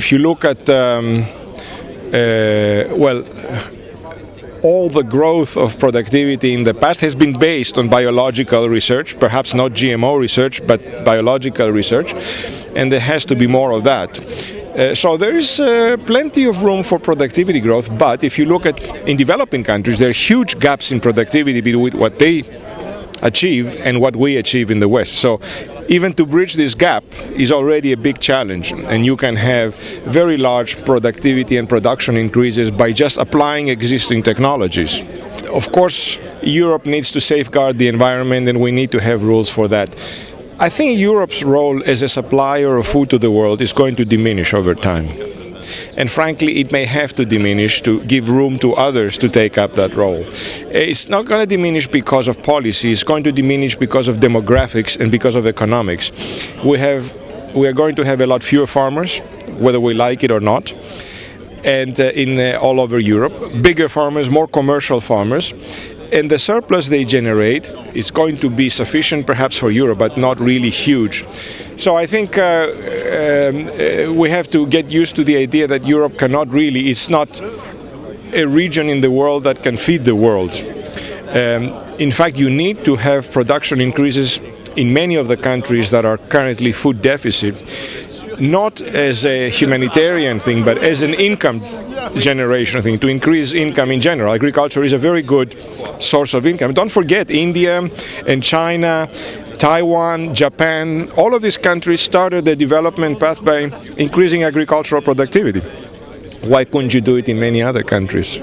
if you look at, well, all the growth of productivity in the past has been based on biological research, perhaps not GMO research, but biological research, and there has to be more of that. So there is plenty of room for productivity growth, but if you look at in developing countries, there are huge gaps in productivity between what they achieve and what we achieve in the West. So even to bridge this gap is already a big challenge, and you can have very large productivity and production increases by just applying existing technologies. Of course, Europe needs to safeguard the environment, and we need to have rules for that. I think Europe's role as a supplier of food to the world is going to diminish over time. And frankly, it may have to diminish to give room to others to take up that role. It's not going to diminish because of policy, it's going to diminish because of demographics and because of economics. We are going to have a lot fewer farmers, whether we like it or not, and all over Europe. Bigger farmers, more commercial farmers. And the surplus they generate is going to be sufficient perhaps for Europe, but not really huge. So I think we have to get used to the idea that Europe cannot really, it's not a region in the world that can feed the world. In fact, you need to have production increases in many of the countries that are currently food deficit, not as a humanitarian thing, but as an income generation thing, to increase income in general. Agriculture is a very good source of income. Don't forget, India and China, Taiwan, Japan, all of these countries started the development path by increasing agricultural productivity. Why couldn't you do it in many other countries?